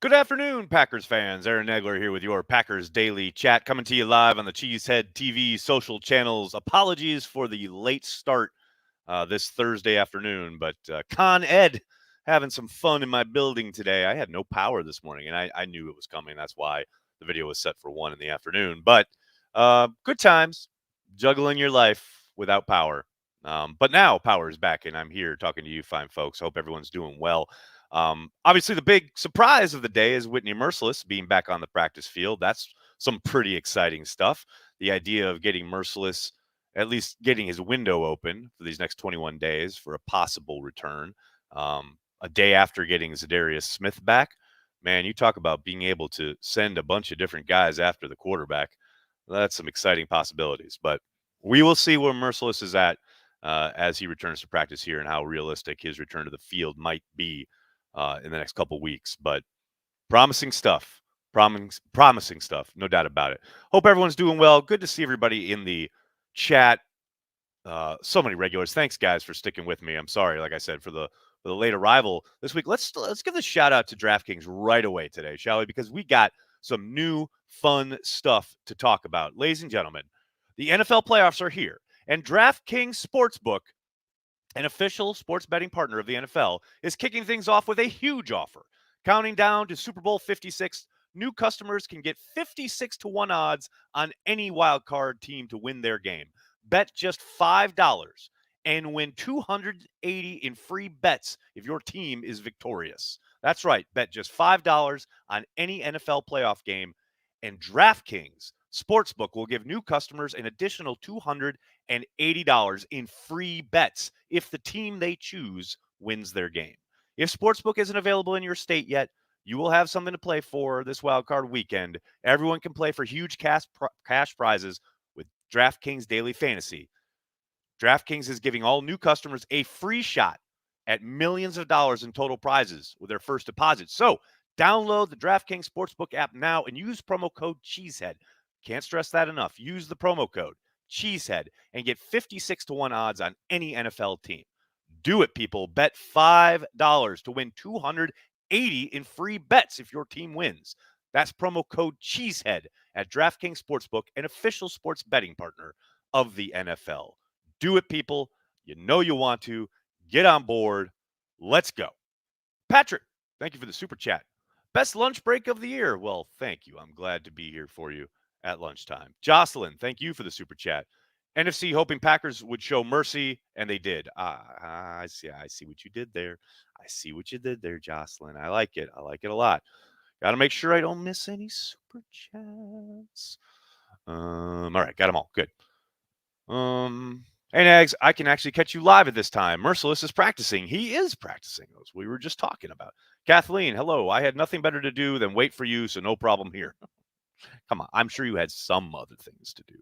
Good afternoon, Packers fans. Aaron Nagler here with your Packers Daily Chat, coming to you live on the Cheesehead TV social channels. Apologies for the late start this Thursday afternoon, but Con Ed having some fun in my building today. I had no power this morning, and I knew it was coming. That's why the video was set for 1 in the afternoon. But good times, juggling your life without power. But now power is back, and I'm here talking to you fine folks. Hope everyone's doing well. Obviously, the big surprise of the day is Whitney Merciless being back on the practice field. That's some pretty exciting stuff. The idea of getting Merciless, at least getting his window open for these next 21 days for a possible return, a day after getting Zadarius Smith back. Man, you talk about being able to send a bunch of different guys after the quarterback. That's some exciting possibilities. But we will see where Merciless is at as he returns to practice here and how realistic his return to the field might be in the next couple weeks. But promising stuff. Promising stuff, no doubt about it. Hope everyone's doing well. Good to see everybody in the chat. So many regulars. Thanks, guys, for sticking with me. I'm sorry, like I said, for the late arrival this week. Let's give the shout out to DraftKings right away today, shall we? Because we got some new fun stuff to talk about. Ladies and gentlemen, the NFL playoffs are here, and DraftKings Sportsbook, an official sports betting partner of the NFL, is kicking things off with a huge offer. Counting down to Super Bowl 56, new customers can get 56 to 1 odds on any wild card team to win their game. Bet just $5 and win 280 in free bets if your team is victorious. That's right, bet just $5 on any NFL playoff game, and DraftKings Sportsbook will give new customers an additional $280 in free bets if the team they choose wins their game. If Sportsbook isn't available in your state yet, you will have something to play for this wildcard weekend. Everyone can play for huge cash prizes with DraftKings Daily Fantasy. DraftKings is giving all new customers a free shot at millions of dollars in total prizes with their first deposit. So download the DraftKings Sportsbook app now and use promo code Cheesehead. Can't stress that enough. Use the promo code Cheesehead and get 56 to 1 odds on any NFL team. Do it, people. Bet $5 to win 280 in free bets if your team wins. That's promo code Cheesehead at DraftKings Sportsbook, an official sports betting partner of the NFL. Do it, people. You know you want to. Get on board. Let's go. Patrick, thank you for the super chat. Best lunch break of the year. Well, thank you. I'm glad to be here for you at lunchtime. Jocelyn, thank you for the super chat. NFC hoping Packers would show mercy, and they did. I see what you did there. I see what you did there, Jocelyn. I like it. I like it a lot. Got to make sure I don't miss any super chats. All right, got them all. Good. Hey, Nags, I can actually catch you live at this time. Merciless is practicing. He is practicing those we were just talking about. Kathleen, hello. I had nothing better to do than wait for you, so no problem here. Come on. I'm sure you had some other things to do.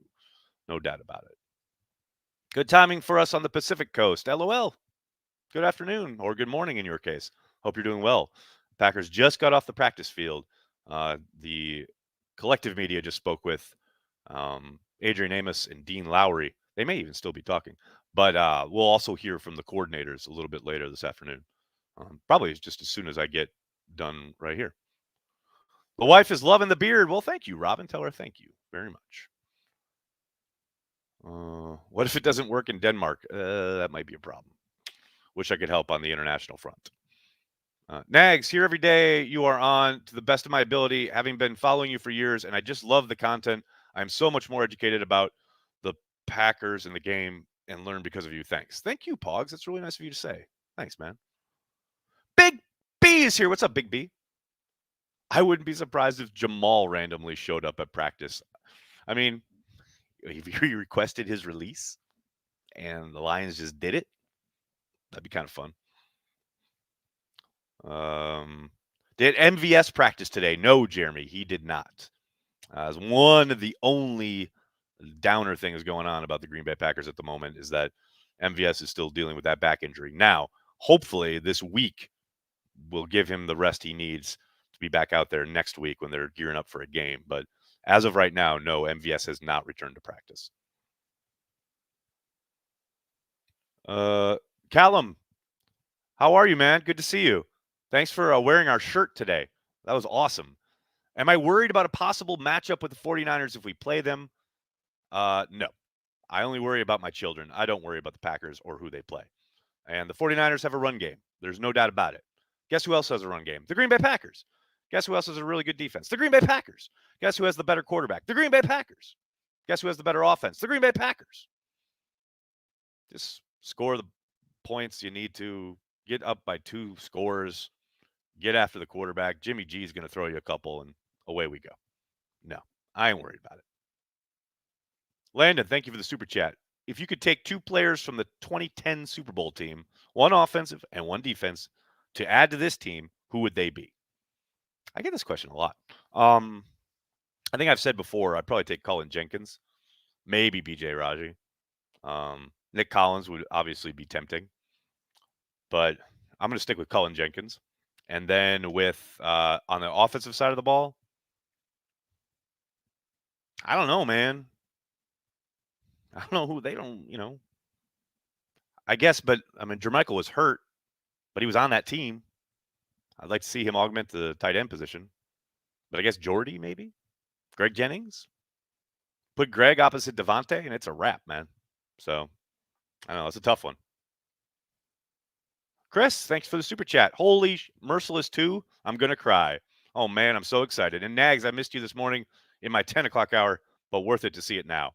No doubt about it. Good timing for us on the Pacific Coast. LOL. Good afternoon, or good morning in your case. Hope you're doing well. Packers just got off the practice field. The collective media just spoke with Adrian Amos and Dean Lowry. They may even still be talking, but we'll also hear from the coordinators a little bit later this afternoon. Probably just as soon as I get done right here. The wife is loving the beard. Well, thank you, Robin. Tell her thank you very much. What if it doesn't work in Denmark? That might be a problem. Wish I could help on the international front. Nags, here every day you are on to the best of my ability, having been following you for years, and I just love the content. I'm so much more educated about the Packers and the game and learn because of you. Thanks. Thank you, Pogs. That's really nice of you to say. Thanks, man. Big B is here. What's up, Big B? I wouldn't be surprised if Jamal randomly showed up at practice. I mean, if he requested his release and the Lions just did it, that'd be kind of fun. Did MVS practice today? No, Jeremy, he did not. As one of the only downer things going on about the Green Bay Packers at the moment is that MVS is still dealing with that back injury. Now, hopefully this week will give him the rest he needs to be back out there next week when they're gearing up for a game. But as of right now, no, MVS has not returned to practice. Callum, how are you, man? Good to see you. Thanks for wearing our shirt today. That was awesome. Am I worried about a possible matchup with the 49ers if we play them? No. I only worry about my children. I don't worry about the Packers or who they play. And the 49ers have a run game. There's no doubt about it. Guess who else has a run game? The Green Bay Packers. Guess who else has a really good defense? The Green Bay Packers. Guess who has the better quarterback? The Green Bay Packers. Guess who has the better offense? The Green Bay Packers. Just score the points you need to, get up by 2 scores, get after the quarterback. Jimmy G is going to throw you a couple, and away we go. No, I ain't worried about it. Landon, thank you for the super chat. If you could take 2 players from the 2010 Super Bowl team, one offensive and one defense, to add to this team, who would they be? I get this question a lot. I think I've said before, I'd probably take Cullen Jenkins, maybe BJ Raji. Nick Collins would obviously be tempting, but I'm going to stick with Cullen Jenkins. And then with on the offensive side of the ball, I don't know, man. I don't know who they don't, I guess, but I mean, Jermichael was hurt, but he was on that team. I'd like to see him augment the tight end position. But I guess Jordy, maybe? Greg Jennings? Put Greg opposite Devontae, and it's a wrap, man. So, I don't know. It's a tough one. Chris, thanks for the super chat. Holy Merciless 2, I'm going to cry. Oh, man, I'm so excited. And Nags, I missed you this morning in my 10 o'clock hour, but worth it to see it now.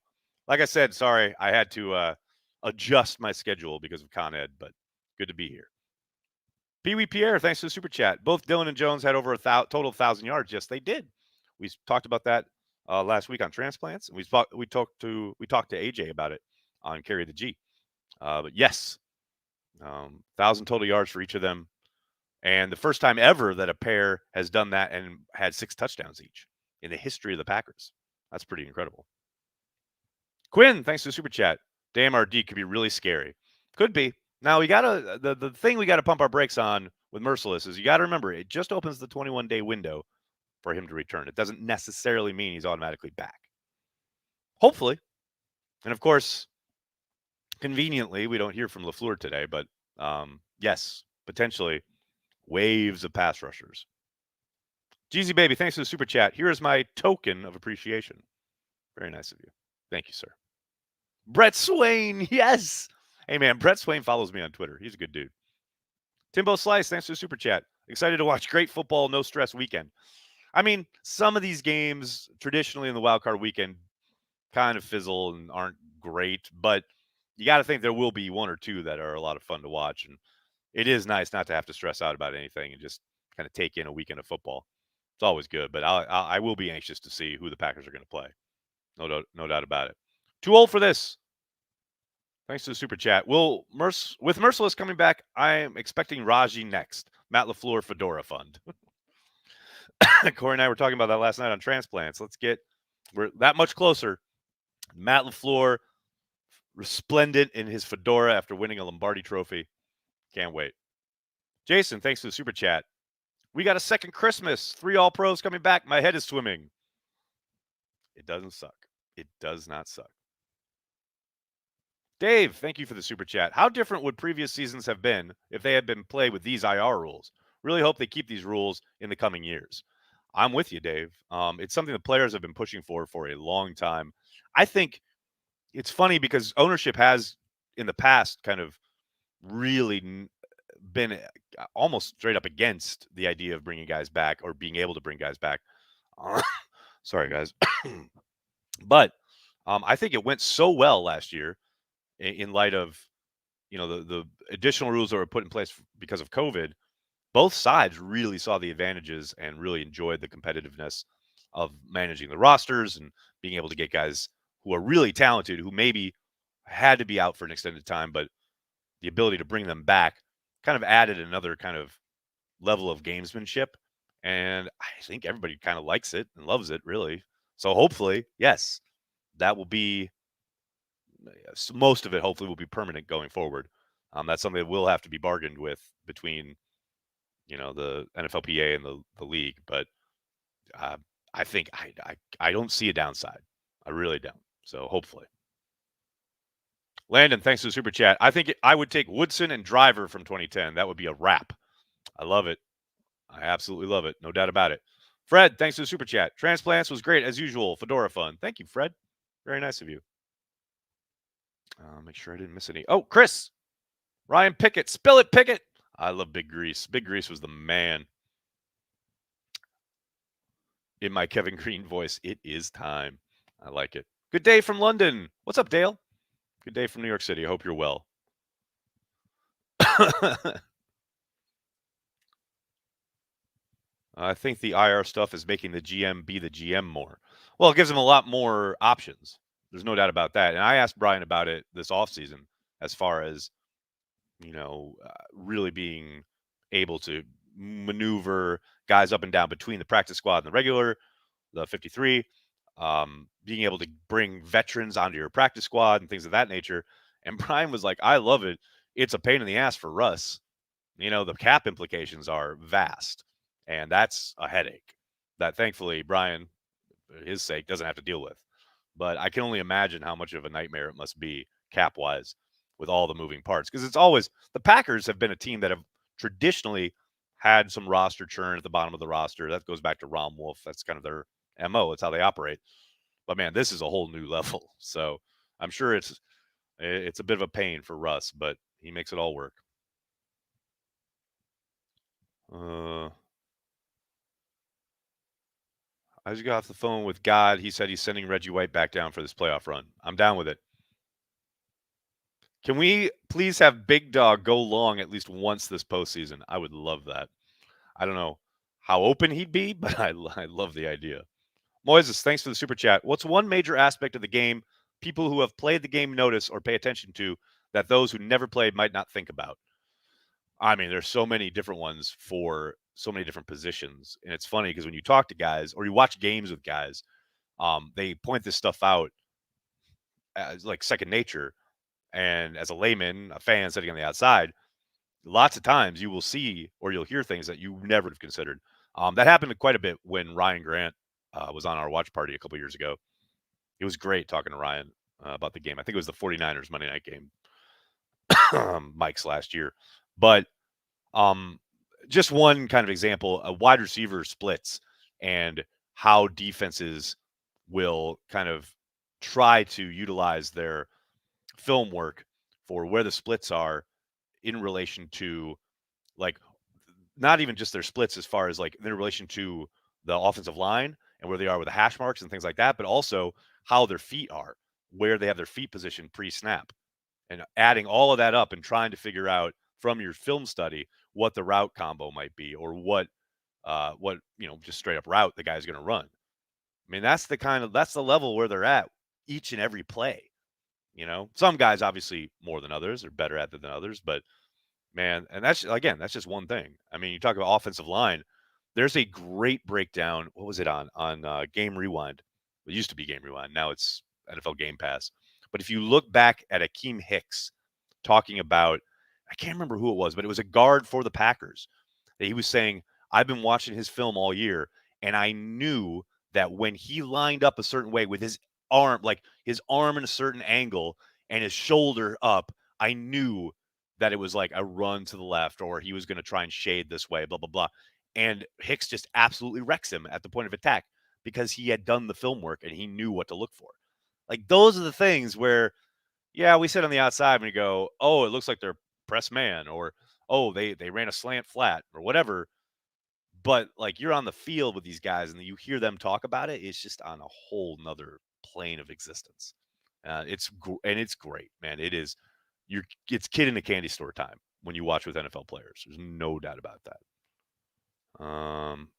Like I said, sorry, I had to adjust my schedule because of Con Ed, but good to be here. Pee Wee Pierre, thanks for the super chat. Both Dylan and Jones had over a total of 1,000 yards. Yes, they did. We talked about that last week on transplants, and we talked to AJ about it on Carry the G. But yes, 1,000 total yards for each of them, and the first time ever that a pair has done that and had 6 touchdowns each in the history of the Packers. That's pretty incredible. Quinn, thanks for the super chat. Damn, RD could be really scary. Could be. Now we gotta the thing we gotta pump our brakes on with Merciless is you gotta remember it just opens the 21-day window for him to return. It doesn't necessarily mean he's automatically back. Hopefully. And of course, conveniently, we don't hear from LaFleur today, but yes, potentially waves of pass rushers. Jeezy Baby, thanks for the super chat. Here is my token of appreciation. Very nice of you. Thank you, sir. Brett Swain, yes. Hey, man, Brett Swain follows me on Twitter. He's a good dude. Timbo Slice, thanks for the super chat. Excited to watch great football, no stress weekend. I mean, some of these games traditionally in the wild card weekend kind of fizzle and aren't great, but you got to think there will be 1 or 2 that are a lot of fun to watch. And it is nice not to have to stress out about anything and just kind of take in a weekend of football. It's always good, but I will be anxious to see who the Packers are going to play. No doubt about it. Too old for this. Thanks to the super chat. With Merciless coming back, I am expecting Raji next. Matt LaFleur Fedora Fund. Corey and I were talking about that last night on transplants. We're that much closer. Matt LaFleur, resplendent in his fedora after winning a Lombardi trophy. Can't wait. Jason, thanks for the super chat. We got a second Christmas. 3 All-Pros coming back. My head is swimming. It doesn't suck. It does not suck. Dave, thank you for the super chat. How different would previous seasons have been if they had been played with these IR rules? Really hope they keep these rules in the coming years. I'm with you, Dave. It's something the players have been pushing for a long time. I think it's funny because ownership has, in the past, kind of really been almost straight up against the idea of bringing guys back or being able to bring guys back. Sorry, guys. But I think it went so well last year in light of, the additional rules that were put in place because of COVID. Both sides really saw the advantages and really enjoyed the competitiveness of managing the rosters and being able to get guys who are really talented, who maybe had to be out for an extended time, but the ability to bring them back kind of added another kind of level of gamesmanship. And I think everybody kind of likes it and loves it, really. So hopefully, yes, that will be most of it. Hopefully, will be permanent going forward. That's something that will have to be bargained with between, the NFLPA and the league. But I think I don't see a downside. I really don't. So hopefully. Landon, thanks for the super chat. I think I would take Woodson and Driver from 2010. That would be a wrap. I love it. I absolutely love it. No doubt about it. Fred, thanks for the super chat. Transplants was great as usual. Fedora fun. Thank you, Fred. Very nice of you. Make sure I didn't miss any. Oh, Chris, Ryan Pickett, spill it, Pickett. I love Big Grease. Big Grease was the man. In my Kevin Green voice, it is time. I like it. Good day from London. What's up, Dale? Good day from New York City. I hope you're well. I think the IR stuff is making the GM be the GM more. Well, it gives him a lot more options. There's no doubt about that. And I asked Brian about it this offseason as far as, really being able to maneuver guys up and down between the practice squad and the regular, the 53, being able to bring veterans onto your practice squad and things of that nature. And Brian was like, I love it. It's a pain in the ass for Russ. The cap implications are vast, and that's a headache that thankfully Brian, for his sake, doesn't have to deal with. But I can only imagine how much of a nightmare it must be cap wise with all the moving parts. Because it's always the Packers have been a team that have traditionally had some roster churn at the bottom of the roster. That goes back to Rom Wolf. That's kind of their MO. It's how they operate. But man, this is a whole new level. So I'm sure it's a bit of a pain for Russ, but he makes it all work. I just got off the phone with God. He said he's sending Reggie White back down for this playoff run. I'm down with it. Can we please have Big Dog go long at least once this postseason? I would love that. I don't know how open he'd be, but I love the idea. Moises, thanks for the super chat. What's one major aspect of the game people who have played the game notice or pay attention to that those who never played might not think about? I mean, there's so many different ones for so many different positions. And it's funny because when you talk to guys or you watch games with guys, they point this stuff out as like second nature. And as a layman, a fan sitting on the outside, lots of times you will see or you'll hear things that you never would have considered. That happened quite a bit when Ryan Grant was on our watch party a couple years ago. It was great talking to Ryan about the game. I think it was the 49ers Monday night game, Mike's last year. But just one kind of example, a wide receiver splits and how defenses will kind of try to utilize their film work for where the splits are in relation to, like, not even just their splits as far as like in relation to the offensive line and where they are with the hash marks and things like that, but also how their feet are, where they have their feet positioned pre-snap, and adding all of that up and trying to figure out from your film study what the route combo might be or what just straight up route the guy's going to run. I mean, that's the level where they're at each and every play. Some guys obviously more than others are better at it than others, but man, and that's just one thing. I mean, you talk about offensive line. There's a great breakdown. What was it on Game Rewind? It used to be Game Rewind. Now it's NFL Game Pass. But if you look back at Akeem Hicks talking about, I can't remember who it was, but it was a guard for the Packers. That he was saying, I've been watching his film all year, and I knew that when he lined up a certain way with his arm, like his arm in a certain angle and his shoulder up, I knew that it was like a run to the left or he was going to try and shade this way, blah, blah, blah. And Hicks just absolutely wrecks him at the point of attack because he had done the film work and he knew what to look for. Like, those are the things where, yeah, we sit on the outside and we go, oh, it looks like they're press man, or, oh, they ran a slant flat or whatever. But like, you're on the field with these guys and you hear them talk about it. It's just on a whole nother plane of existence. It's great, man. It is. It's kid in a candy store time when you watch with NFL players. There's no doubt about that.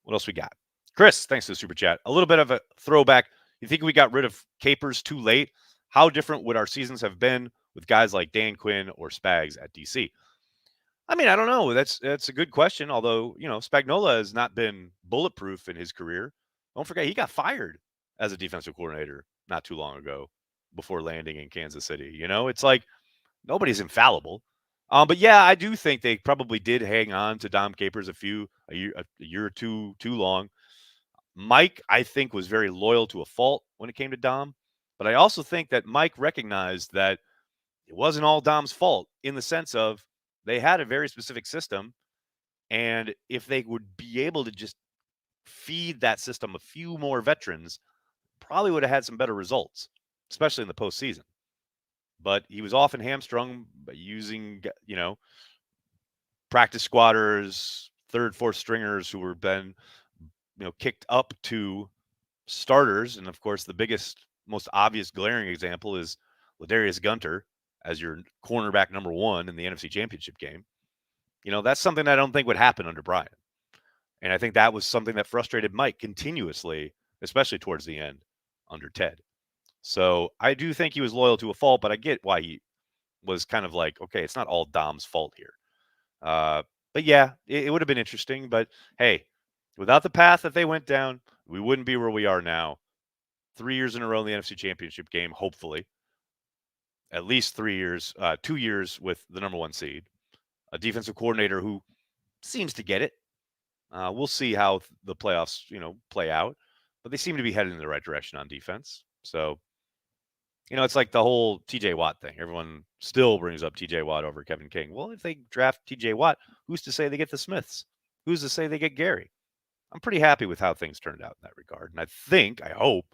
What else we got? Chris, thanks for the super chat. A little bit of a throwback. You think we got rid of Capers too late? How different would our seasons have been with guys like Dan Quinn or Spags at DC? I mean, I don't know. That's a good question. Although, Spagnuolo has not been bulletproof in his career. Don't forget, he got fired as a defensive coordinator not too long ago before landing in Kansas City. It's like nobody's infallible. But yeah, I do think they probably did hang on to Dom Capers a year or two too long. Mike, I think, was very loyal to a fault when it came to Dom. But I also think that Mike recognized that it wasn't all Dom's fault in the sense of they had a very specific system And if they would be able to just feed that system a few more veterans, probably would have had some better results, especially in the postseason. But he was often hamstrung by using, practice squatters, third, fourth stringers who were then, kicked up to starters. And of course, the biggest, most obvious glaring example is Ladarius Gunter as your cornerback number one in the NFC Championship game. That's something I don't think would happen under Brian. And I think that was something that frustrated Mike continuously, especially towards the end under Ted. So I do think he was loyal to a fault, but I get why he was kind of like, okay, it's not all Dom's fault here. But yeah, it would have been interesting. But hey, without the path that they went down, we wouldn't be where we are now. 3 years in a row in the NFC Championship game, hopefully. At least 3 years, 2 years with the number one seed. A defensive coordinator who seems to get it. We'll see how the playoffs, play out. But they seem to be headed in the right direction on defense. So, it's like the whole TJ Watt thing. Everyone still brings up TJ Watt over Kevin King. Well, if they draft TJ Watt, who's to say they get the Smiths? Who's to say they get Gary? I'm pretty happy with how things turned out in that regard. And I hope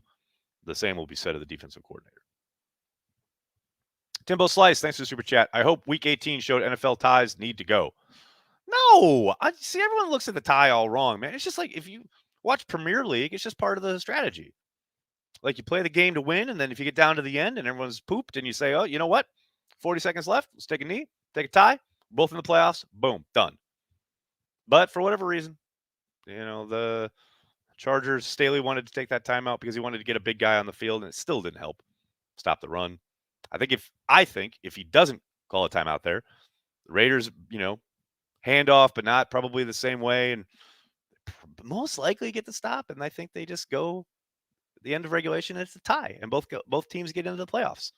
the same will be said of the defensive coordinator. Timbo Slice, thanks for the super chat. I hope week 18 showed NFL ties need to go. No, I see everyone looks at the tie all wrong, man. It's just like if you watch Premier League, it's just part of the strategy. Like you play the game to win, and then if you get down to the end and everyone's pooped and you say, oh, you know what? 40 seconds left. Let's take a knee, take a tie. Both in the playoffs. Boom, done. But for whatever reason, the Chargers, Staley wanted to take that timeout because he wanted to get a big guy on the field, and it still didn't help stop the run. I think if he doesn't call a timeout there, the Raiders, hand off, but not probably the same way, and most likely get the stop. And I think they just go at the end of regulation, and it's a tie, and both teams get into the playoffs.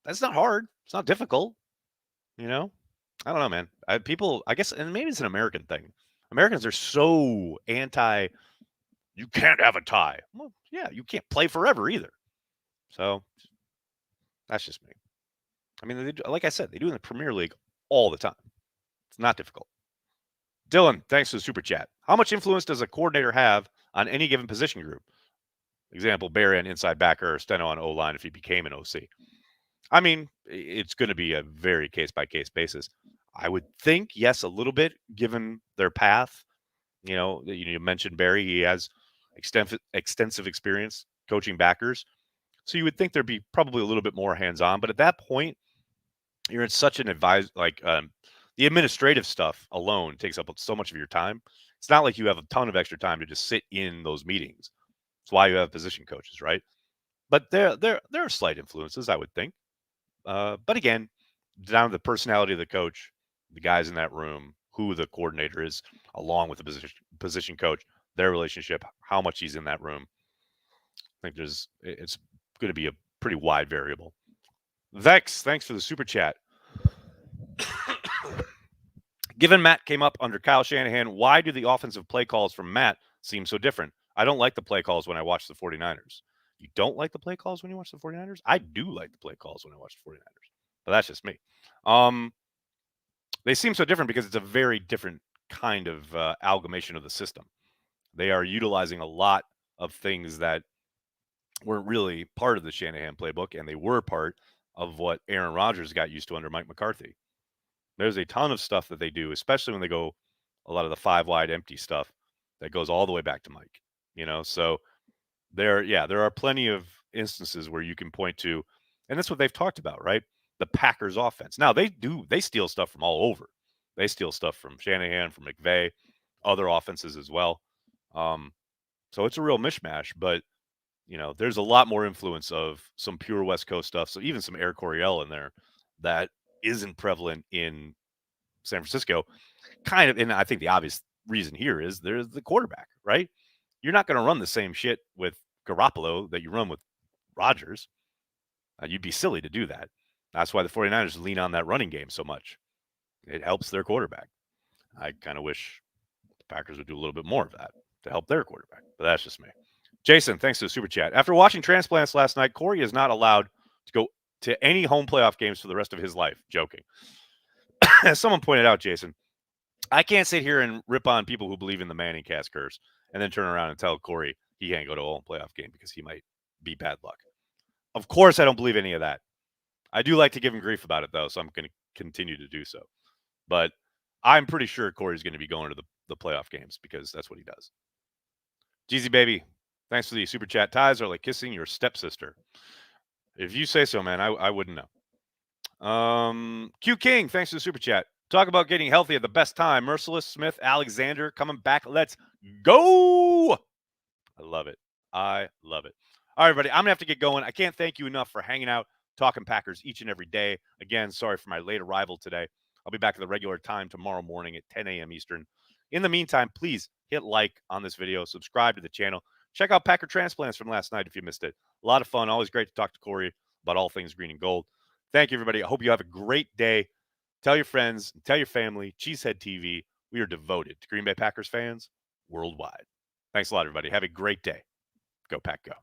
That's not hard. It's not difficult. I don't know, man. I guess, and maybe it's an American thing. Americans are so anti. You can't have a tie. Well, yeah, you can't play forever either. So that's just me. I mean, like I said, they do in the Premier League all the time. It's not difficult. Dylan, thanks for the super chat. How much influence does a coordinator have on any given position group? Example, Barry on inside backer or Steno on O-line if he became an OC. I mean, it's going to be a very case-by-case basis. I would think, yes, a little bit, given their path. You mentioned Barry. He has extensive experience coaching backers. So you would think there'd be probably a little bit more hands-on. But at that point, you're in such an the administrative stuff alone takes up so much of your time. It's not like you have a ton of extra time to just sit in those meetings. That's why you have position coaches, right? But there are slight influences, I would think. But again, down to the personality of the coach, the guys in that room, who the coordinator is, along with the position coach, their relationship, how much he's in that room. I think it's going to be a pretty wide variable. Vex, thanks for the super chat. Given Matt came up under Kyle Shanahan, why do the offensive play calls from Matt seem so different? I don't like the play calls when I watch the 49ers. You don't like the play calls when you watch the 49ers? I do like the play calls when I watch the 49ers. But that's just me. They seem so different because it's a very different kind of amalgamation of the system. They are utilizing a lot of things that weren't really part of the Shanahan playbook, and they were part of what Aaron Rodgers got used to under Mike McCarthy. There's a ton of stuff that they do, especially when they go a lot of the 5 wide empty stuff that goes all the way back to Mike. So there are plenty of instances where you can point to, and that's what they've talked about, right? The Packers offense. Now they steal stuff from all over. They steal stuff from Shanahan, from McVay, other offenses as well. So it's a real mishmash, but there's a lot more influence of some pure West Coast stuff. So even some Air Coryell in there that isn't prevalent in San Francisco. Kind of, and I think the obvious reason here is there's the quarterback, right? You're not going to run the same shit with Garoppolo that you run with Rodgers. You'd be silly to do that. That's why the 49ers lean on that running game so much. It helps their quarterback. I kind of wish the Packers would do a little bit more of that to help their quarterback, but that's just me. Jason, thanks to the super chat. After watching Transplants last night, Corey is not allowed to go to any home playoff games for the rest of his life. Joking. As someone pointed out, Jason, I can't sit here and rip on people who believe in the Manning cast curse and then turn around and tell Corey he can't go to a home playoff game because he might be bad luck. Of course, I don't believe any of that. I do like to give him grief about it, though, so I'm going to continue to do so. But I'm pretty sure Corey's going to be going to the playoff games because that's what he does. Jeezy Baby, thanks for the super chat. Ties are like kissing your stepsister. If you say so, man, I wouldn't know. Q King, thanks for the super chat. Talk about getting healthy at the best time. Merciless Smith, Alexander coming back. Let's go. I love it. I love it. All right, everybody, I'm going to have to get going. I can't thank you enough for hanging out, talking Packers each and every day. Again, sorry for my late arrival today. I'll be back at the regular time tomorrow morning at 10 a.m. Eastern. In the meantime, please hit like on this video, subscribe to the channel. Check out Packer Transplants from last night if you missed it. A lot of fun. Always great to talk to Corey about all things green and gold. Thank you, everybody. I hope you have a great day. Tell your friends, tell your family, Cheesehead TV. We are devoted to Green Bay Packers fans worldwide. Thanks a lot, everybody. Have a great day. Go Pack Go.